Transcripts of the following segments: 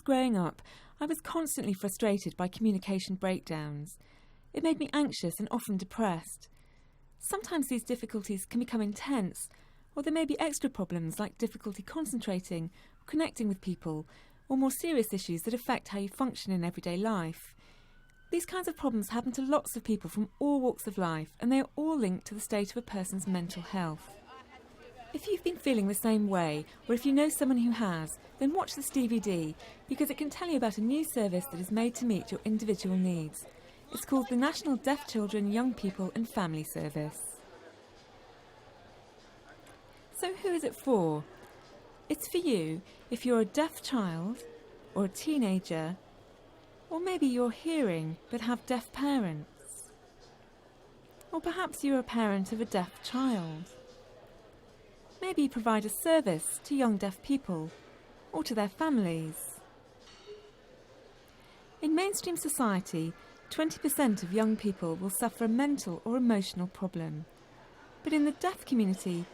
growing up, I was constantly frustrated by communication breakdowns. It made me anxious and often depressed. Sometimes these difficulties can become intense, or there may be extra problems like difficulty concentrating or connecting with people, or more serious issues that affect how you function in everyday life. These kinds of problems happen to lots of people from all walks of life, and they are all linked to the state of a person's mental health. If you've been feeling the same way, or if you know someone who has, then watch this DVD, because it can tell you about a new service that is made to meet your individual needs. It's called the National Deaf Children, Young People and Family Service. So who is it for? It's for you if you're a deaf child, or a teenager, or maybe you're hearing but have deaf parents. Or perhaps you're a parent of a deaf child. Maybe you provide a service to young deaf people or to their families. In mainstream society, 20% of young people will suffer a mental or emotional problem. But in the deaf community,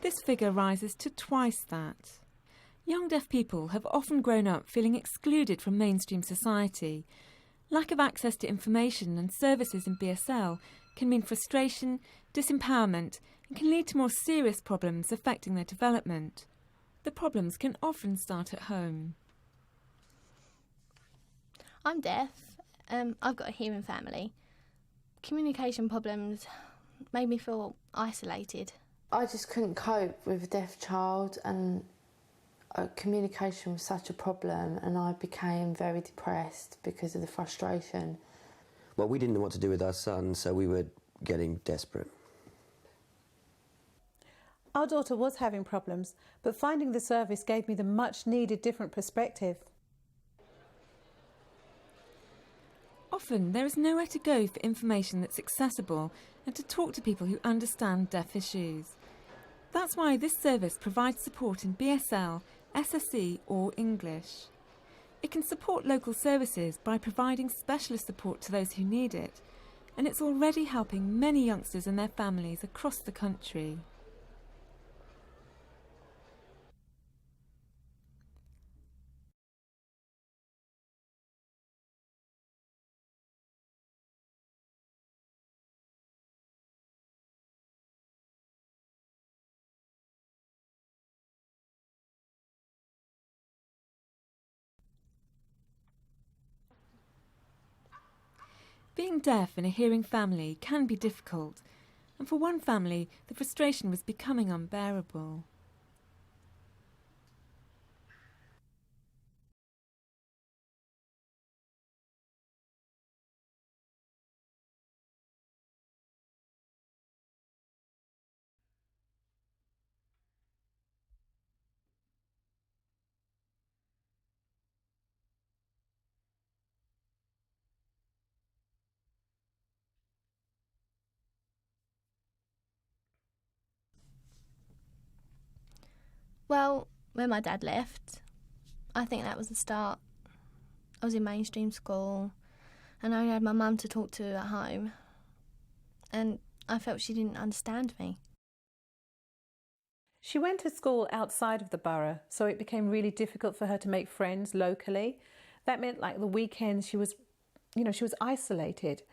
this figure rises to twice that. Young deaf people have often grown up feeling excluded from mainstream society. Lack of access to information and services in BSL can mean frustration, disempowerment, and can lead to more serious problems affecting their development. The problems can often start at home. I'm deaf. I've got a hearing family. Communication problems made me feel isolated. I just couldn't cope with a deaf child, and communication was such a problem, and I became very depressed because of the frustration. Well, we didn't know what to do with our son, so we were getting desperate. Our daughter was having problems, but finding the service gave me the much-needed different perspective. Often there is nowhere to go for information that's accessible and to talk to people who understand deaf issues. That's why this service provides support in BSL, SSE or English. It can support local services by providing specialist support to those who need it, and it's already helping many youngsters and their families across the country. Being deaf in a hearing family can be difficult, and for one family, the frustration was becoming unbearable. Well, when my dad left, I think that was the start. I was in mainstream school and I only had my mum to talk to at home, and I felt she didn't understand me. She went to school outside of the borough, so it became really difficult for her to make friends locally. That meant like the weekends she was isolated.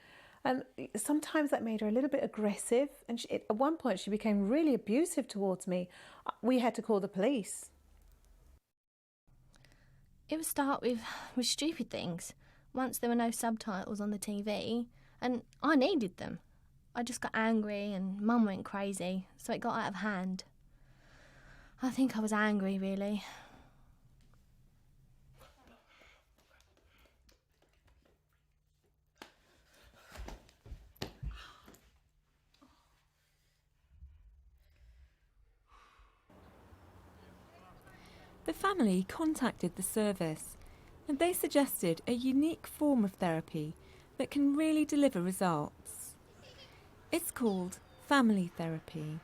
And sometimes that made her a little bit aggressive, and at one point she became really abusive towards me. We had to call the police. It would start with stupid things. Once there were no subtitles on the TV, and I needed them. I just got angry and Mum went crazy, so it got out of hand. I think I was angry, really. The family contacted the service, and they suggested a unique form of therapy that can really deliver results. It's called family therapy.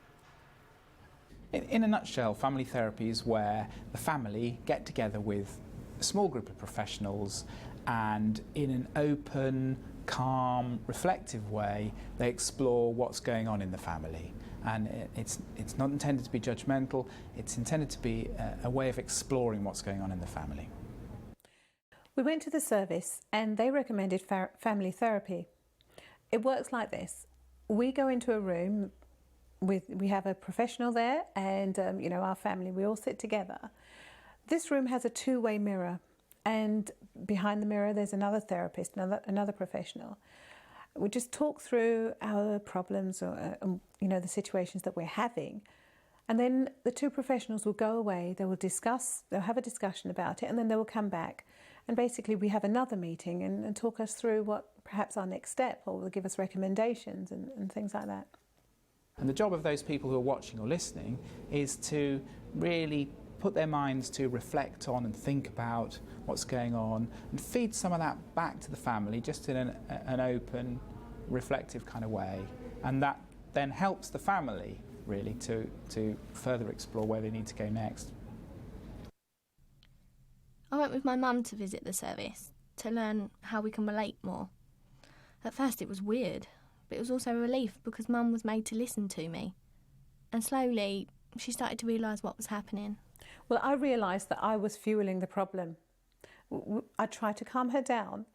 In a nutshell, family therapy is where the family get together with a small group of professionals, and in an open, calm, reflective way, they explore what's going on in the family. And it's not intended to be judgmental, it's intended to be a way of exploring what's going on in the family. We went to the service and they recommended family therapy. It works like this. We go into a room we have a professional there and our family, we all sit together. This room has a two-way mirror, and behind the mirror there's another therapist, another professional. We just talk through our problems or the situations that we're having, and then the two professionals will go away. They'll have a discussion about it, and then they will come back, and basically we have another meeting and talk us through what perhaps our next step, or will give us recommendations and things like that. And the job of those people who are watching or listening is to really put their minds to reflect on and think about what's going on and feed some of that back to the family just in an open, reflective kind of way. And that then helps the family really to further explore where they need to go next. I went with my mum to visit the service to learn how we can relate more. At first it was weird, but it was also a relief because Mum was made to listen to me. And slowly she started to realise what was happening. Well, I realised that I was fueling the problem. I tried to calm her down,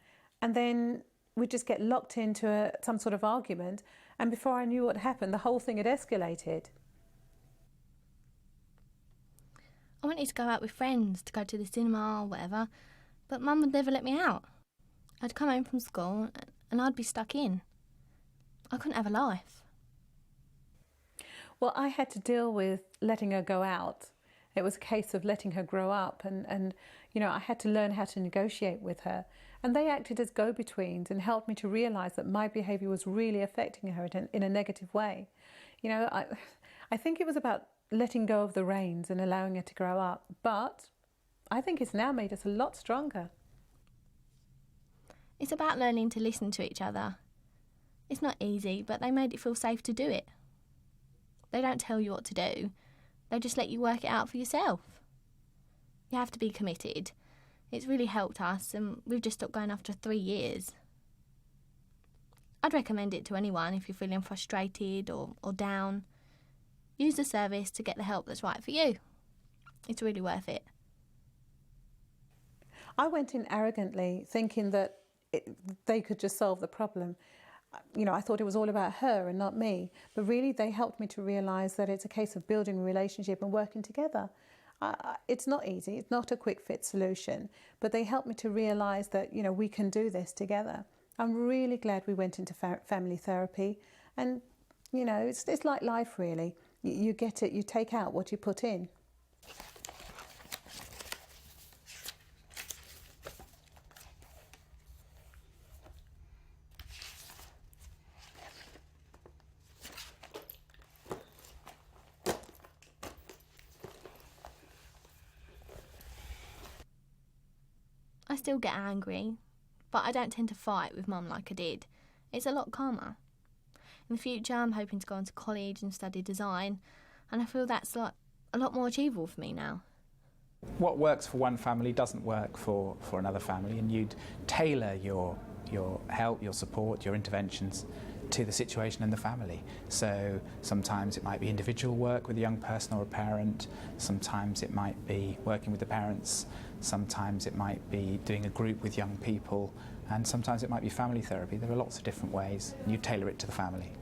and then we'd just get locked into some sort of argument, and before I knew what happened, the whole thing had escalated. I wanted to go out with friends, to go to the cinema or whatever, but Mum would never let me out. I'd come home from school and I'd be stuck in. I couldn't have a life. Well, I had to deal with letting her go out. It was a case of letting her grow up and I had to learn how to negotiate with her. And they acted as go-betweens and helped me to realise that my behaviour was really affecting her in a negative way. I think it was about letting go of the reins and allowing her to grow up. But I think it's now made us a lot stronger. It's about learning to listen to each other. It's not easy, but they made it feel safe to do it. They don't tell you what to do. They just let you work it out for yourself. You have to be committed. It's really helped us, and we've just stopped going after 3 years. I'd recommend it to anyone if you're feeling frustrated or down. Use the service to get the help that's right for you. It's really worth it. I went in arrogantly, thinking that they could just solve the problem. I thought it was all about her and not me. But really, they helped me to realise that it's a case of building a relationship and working together. It's not easy. It's not a quick-fit solution. But they helped me to realise that, we can do this together. I'm really glad we went into family therapy. And, it's like life, really. You get it. You take out what you put in. I still get angry, but I don't tend to fight with Mum like I did. It's a lot calmer. In the future, I'm hoping to go on to college and study design, and I feel that's a lot more achievable for me now. What works for one family doesn't work for another family, and you'd tailor your help, your support, your interventions to the situation and the family. So sometimes it might be individual work with a young person or a parent, sometimes it might be working with the parents, sometimes it might be doing a group with young people, and sometimes it might be family therapy. There are lots of different ways, and you tailor it to the family.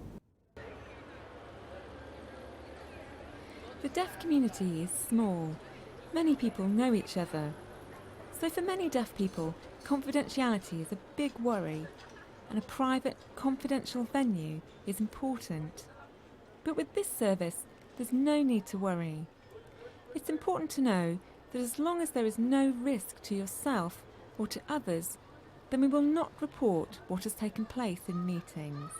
The deaf community is small. Many people know each other. So for many deaf people, confidentiality is a big worry, and a private, confidential venue is important. But with this service, there's no need to worry. It's important to know that as long as there is no risk to yourself or to others, then we will not report what has taken place in meetings.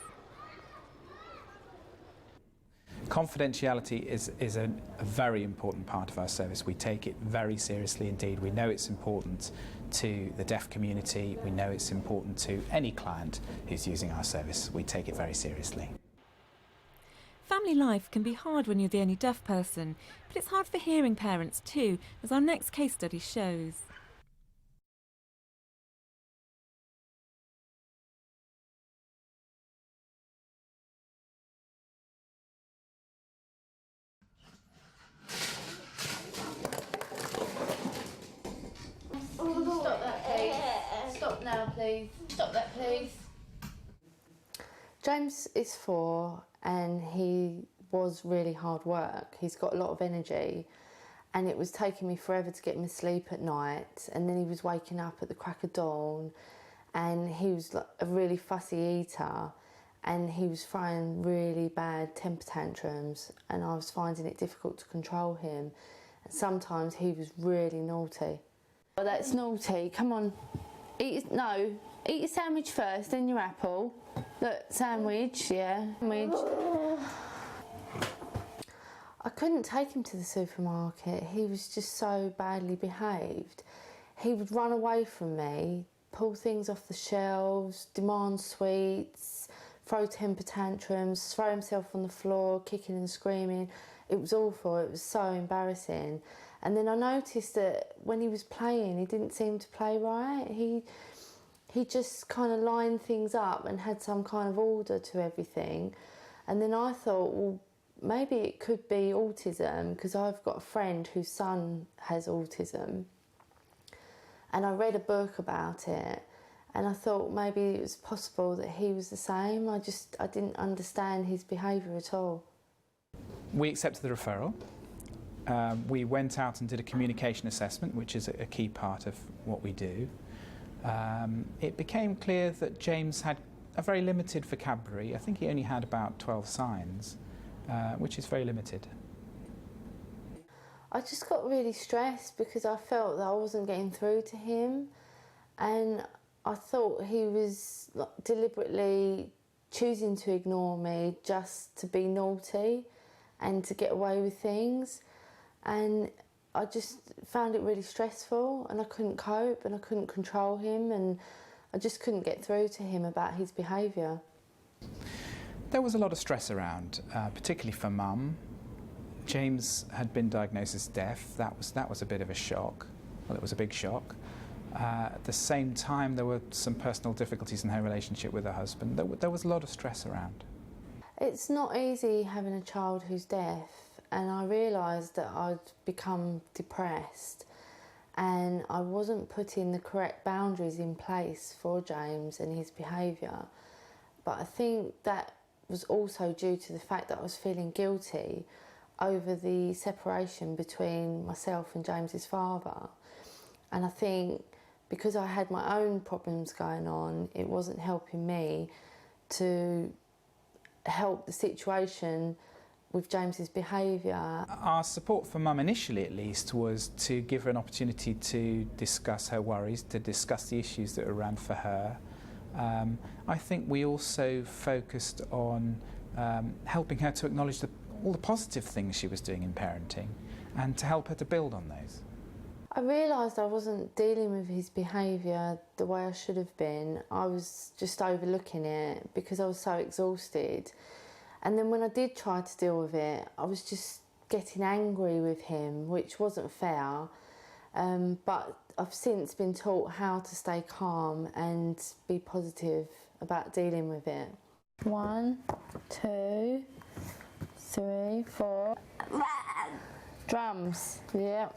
Confidentiality is a very important part of our service. We take it very seriously indeed. We know it's important to the deaf community. We know it's important to any client who's using our service. We take it very seriously. Family life can be hard when you're the only deaf person, but it's hard for hearing parents too, as our next case study shows. Stop that, please. Stop now, please. Stop that, please. James is 4 and he was really hard work. He's got a lot of energy and it was taking me forever to get him asleep at night, and then he was waking up at the crack of dawn, and he was like a really fussy eater, and he was throwing really bad temper tantrums, and I was finding it difficult to control him. And sometimes he was really naughty. Oh, that's naughty. Come on. Eat your sandwich first, then your apple. Look, sandwich, yeah. Sandwich. I couldn't take him to the supermarket. He was just so badly behaved. He would run away from me, pull things off the shelves, demand sweets, throw temper tantrums, throw himself on the floor, kicking and screaming. It was awful. It was so embarrassing. And then I noticed that when he was playing, he didn't seem to play right. He just kind of lined things up and had some kind of order to everything. And then I thought, well, maybe it could be autism, because I've got a friend whose son has autism. And I read a book about it, and I thought maybe it was possible that he was the same. I didn't understand his behaviour at all. We accepted the referral. We went out and did a communication assessment, which is a key part of what we do. It became clear that James had a very limited vocabulary. I think he only had about 12 signs, which is very limited. I just got really stressed because I felt that I wasn't getting through to him, and I thought he was deliberately choosing to ignore me just to be naughty and to get away with things. And I just found it really stressful, and I couldn't cope and I couldn't control him, and I just couldn't get through to him about his behaviour. There was a lot of stress around, particularly for Mum. James had been diagnosed as deaf. That was a bit of a shock. Well, it was a big shock. At the same time, there were some personal difficulties in her relationship with her husband. There was a lot of stress around. It's not easy having a child who's deaf, and I realised that I'd become depressed and I wasn't putting the correct boundaries in place for James and his behaviour. But I think that was also due to the fact that I was feeling guilty over the separation between myself and James's father. And I think because I had my own problems going on, it wasn't helping me to help the situation with James's behaviour. Our support for Mum, initially at least, was to give her an opportunity to discuss her worries, to discuss the issues that were around for her. I think we also focused on helping her to acknowledge all the positive things she was doing in parenting and to help her to build on those. I realised I wasn't dealing with his behaviour the way I should have been. I was just overlooking it because I was so exhausted. And then when I did try to deal with it, I was just getting angry with him, which wasn't fair. But I've since been taught how to stay calm and be positive about dealing with it. 1, 2, 3, 4. Drums, yeah.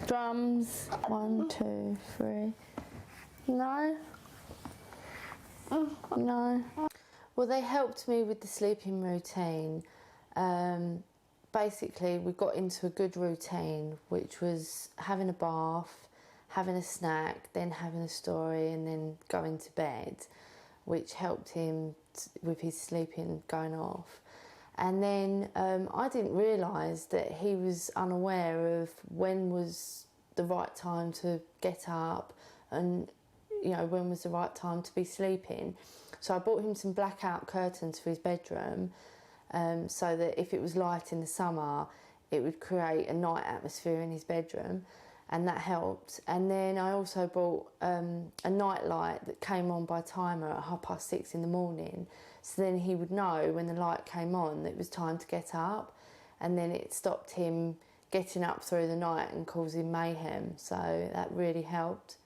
Drums. 1, 2, 3. No. No. Well, they helped me with the sleeping routine. Basically, we got into a good routine, which was having a bath, having a snack, then having a story, and then going to bed, which helped him with his sleeping going off. And then I didn't realise that he was unaware of when was the right time to get up and, when was the right time to be sleeping. So I bought him some blackout curtains for his bedroom so that if it was light in the summer, it would create a night atmosphere in his bedroom, and that helped. And then I also bought a night light that came on by timer at 6:30 in the morning, so then he would know when the light came on that it was time to get up, and then it stopped him getting up through the night and causing mayhem, so that really helped.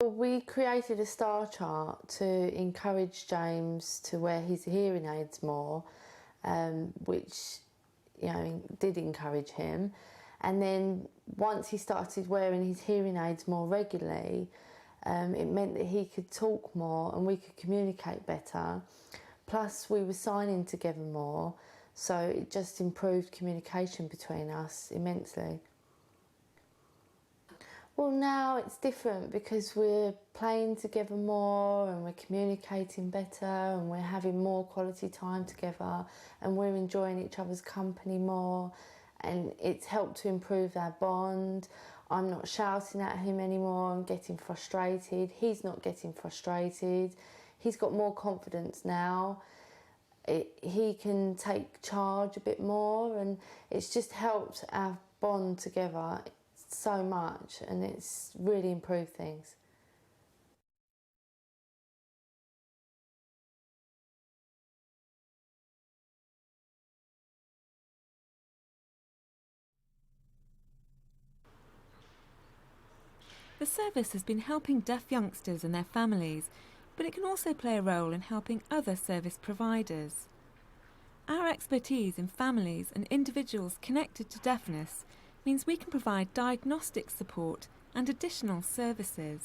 Well, we created a star chart to encourage James to wear his hearing aids more, which, you know, did encourage him. And then once he started wearing his hearing aids more regularly, it meant that he could talk more and we could communicate better. Plus, we were signing together more, so it just improved communication between us immensely. Well, now it's different because we're playing together more and we're communicating better and we're having more quality time together and we're enjoying each other's company more, and it's helped to improve our bond. I'm not shouting at him anymore and getting frustrated. He's not getting frustrated. He's got more confidence now. He can take charge a bit more, and it's just helped our bond together so much, and it's really improved things. The service has been helping deaf youngsters and their families, but it can also play a role in helping other service providers. Our expertise in families and individuals connected to deafness means we can provide diagnostic support and additional services.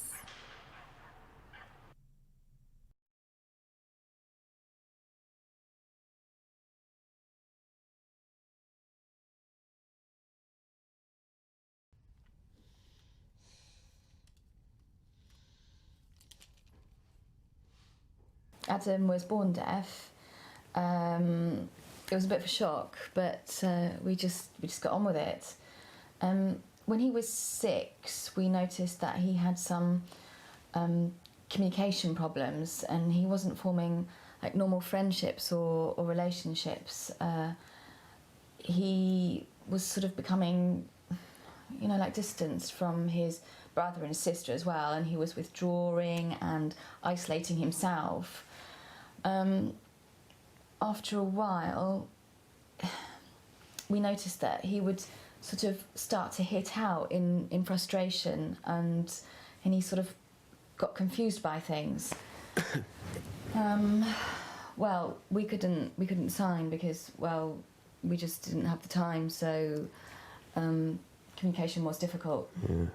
Adam was born deaf. It was a bit of a shock, but we just got on with it. When he was 6, we noticed that he had some communication problems, and he wasn't forming like normal friendships or relationships. He was sort of becoming, you know, like distanced from his brother and his sister as well, and he was withdrawing and isolating himself. After a while, we noticed that he would sort of start to hit out in frustration, and he sort of got confused by things. Well, we couldn't sign because, well, we just didn't have the time, so communication was difficult. Yeah.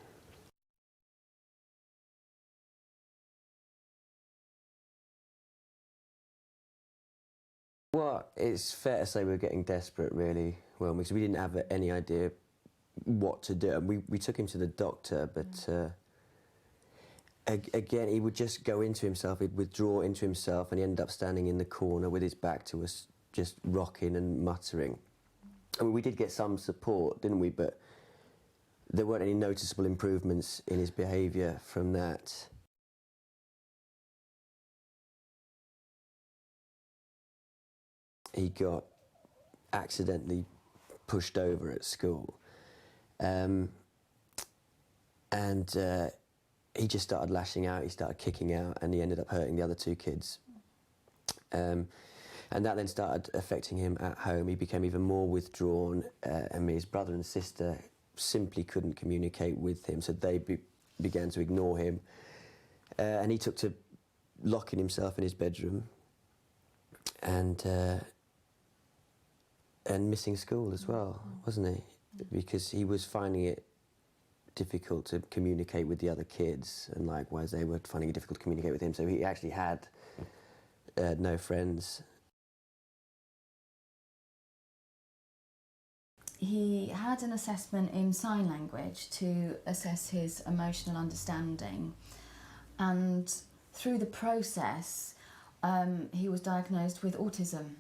Well, it's fair to say we were getting desperate, really, well, because we didn't have any idea what to do. We took him to the doctor, but again, he would just go into himself, he'd withdraw into himself, and he ended up standing in the corner with his back to us, just rocking and muttering. I mean, we did get some support, didn't we? But there weren't any noticeable improvements in his behaviour from that. He got accidentally pushed over at school, and he just started lashing out, he started kicking out, and he ended up hurting the other 2 kids. And that then started affecting him at home. He became even more withdrawn, and his brother and sister simply couldn't communicate with him, so they began to ignore him. And he took to locking himself in his bedroom and missing school as well, wasn't he? Because he was finding it difficult to communicate with the other kids, and likewise they were finding it difficult to communicate with him, so he actually had no friends. He had an assessment in sign language to assess his emotional understanding, and through the process he was diagnosed with autism.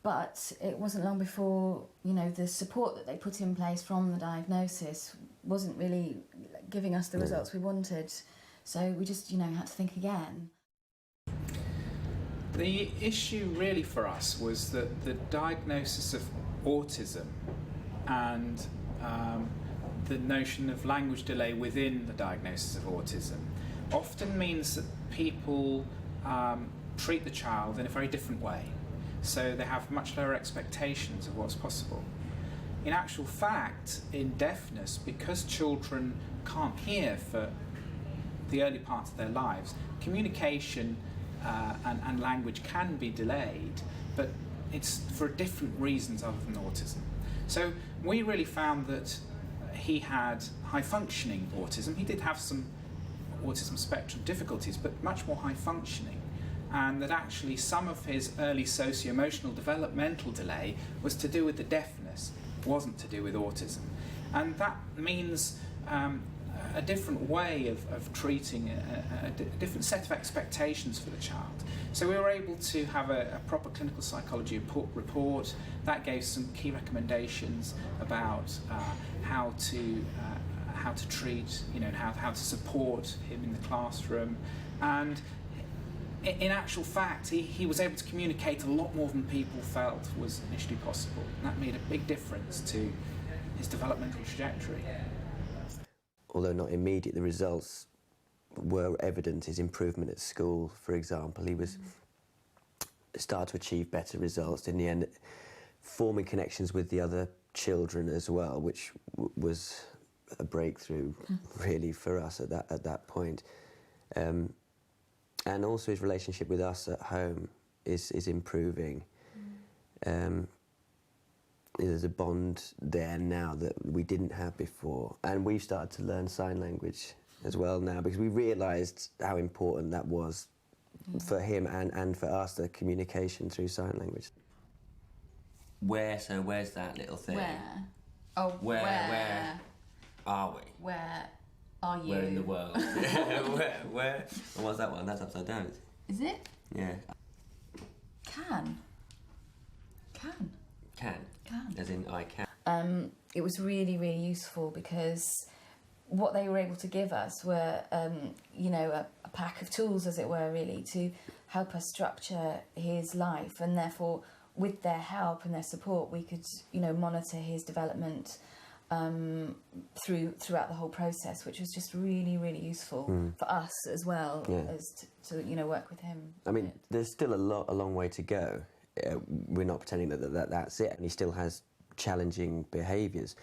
But it wasn't long before, you know, the support that they put in place from the diagnosis wasn't really giving us the results we wanted. So we just, you know, had to think again. The issue really for us was that the diagnosis of autism and the notion of language delay within the diagnosis of autism often means that people treat the child in a very different way. So they have much lower expectations of what's possible. In actual fact, in deafness, because children can't hear for the early part of their lives, communication and language can be delayed, but it's for different reasons other than autism. So we really found that he had high functioning autism. He did have some autism spectrum difficulties, but much more high functioning, and that actually some of his early socio-emotional developmental delay was to do with the deafness, wasn't to do with autism. And that means a different way of treating a different set of expectations for the child. So we were able to have a proper clinical psychology report that gave some key recommendations about how to treat, and how to support him in the classroom. And in actual fact, he was able to communicate a lot more than people felt was initially possible. And that made a big difference to his developmental trajectory. Although not immediate, the results were evident. His improvement at school, for example, he was started to achieve better results in the end, forming connections with the other children as well, which was a breakthrough really for us at that point. And also his relationship with us at home is improving. There's a bond there now that we didn't have before, and we've started to learn sign language as well now, because we realised how important that was for him and for us, the communication through sign language. Where's that little thing? Where? Oh, where are we? Where are you? Where in the world? where? And what's that one? That's upside down. Is it? Yeah. Can. As in I can. It was really, really useful because what they were able to give us were, a pack of tools, as it were, really, to help us structure his life, and therefore, with their help and their support, we could, monitor his development throughout the whole process, which was just really, really useful for us as well as to work with him. I mean, there's still a long way to go. We're not pretending that that's it, and he still has challenging behaviours.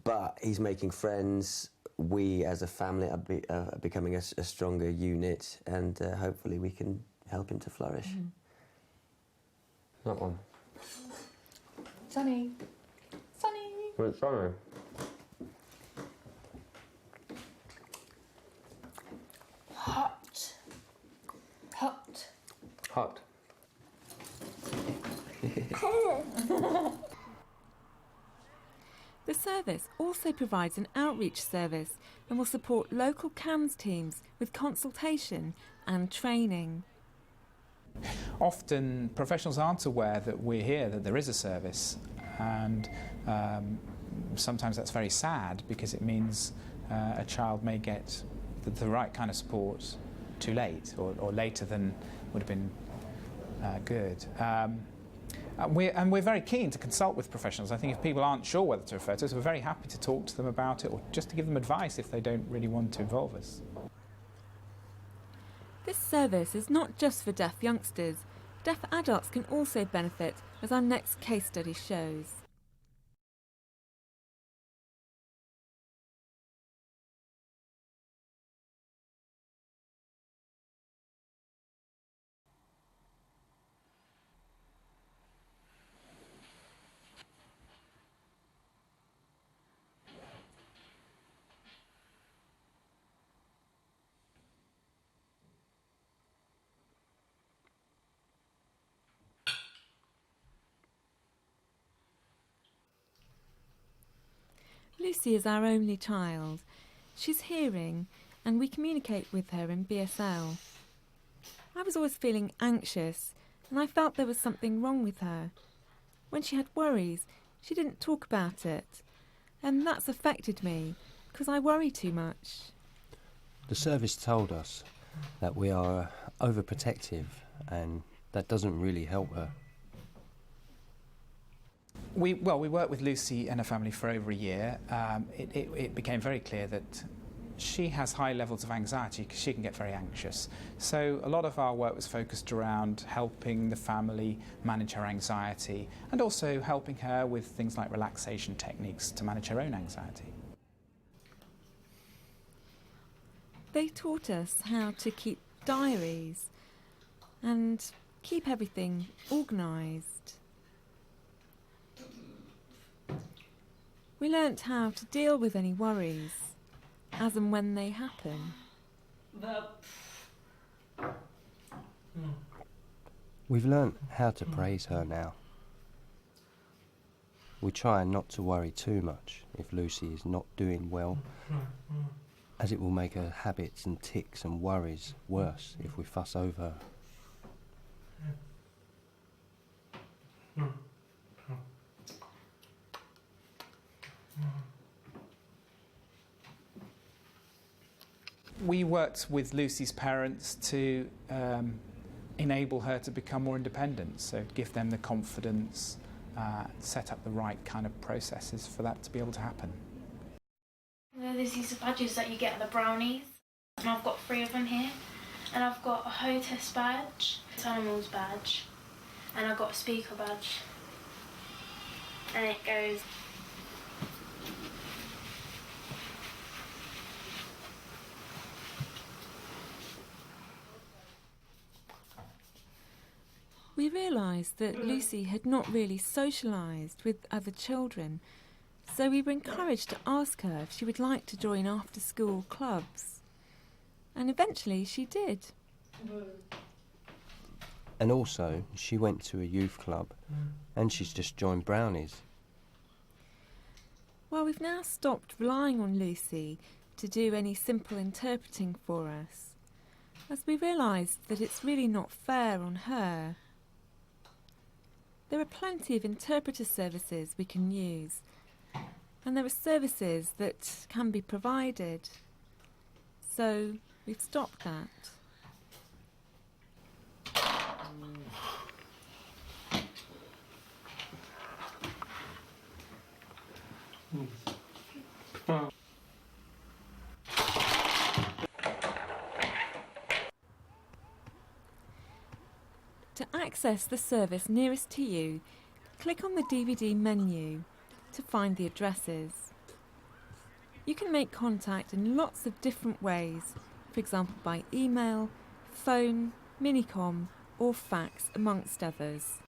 But he's making friends. We, as a family, are becoming a stronger unit, and hopefully we can help him to flourish. That one. Sunny. Where's Sunny? Hot. The service also provides an outreach service and will support local CAMHS teams with consultation and training. Often professionals aren't aware that we're here, that there is a service, and sometimes that's very sad, because it means a child may get the right kind of support too late, or later than would have been good. We're very keen to consult with professionals. I think if people aren't sure whether to refer to us, we're very happy to talk to them about it, or just to give them advice if they don't really want to involve us. This service is not just for deaf youngsters. Deaf adults can also benefit, as our next case study shows. Lucy is our only child. She's hearing, and we communicate with her in BSL. I was always feeling anxious, and I felt there was something wrong with her. When she had worries, she didn't talk about it, and that's affected me, because I worry too much. The service told us that we are overprotective, and that doesn't really help her. We worked with Lucy and her family for over a year. It became very clear that she has high levels of anxiety, because she can get very anxious. So a lot of our work was focused around helping the family manage her anxiety, and also helping her with things like relaxation techniques to manage her own anxiety. they taught us how to keep diaries and keep everything organised. We learnt how to deal with any worries as and when they happen. We've learnt how to praise her now. We try not to worry too much if Lucy is not doing well, as it will make her habits and tics and worries worse if we fuss over her. We worked with Lucy's parents to enable her to become more independent, so give them the confidence, set up the right kind of processes for that to be able to happen. There's these badges that you get at the brownies, and I've got 3 of them here. And I've got a hostess badge, animals badge, and I've got a speaker badge. And it goes. We realised that Lucy had not really socialised with other children, so we were encouraged to ask her if she would like to join after-school clubs. And eventually she did. And also, she went to a youth club and she's just joined Brownies. Well, we've now stopped relying on Lucy to do any simple interpreting for us, as we realised that it's really not fair on her. There are plenty of interpreter services we can use, and there are services that can be provided. So we've stopped that. To access the service nearest to you, click on the DVD menu to find the addresses. You can make contact in lots of different ways, for example by email, phone, minicom or fax, amongst others.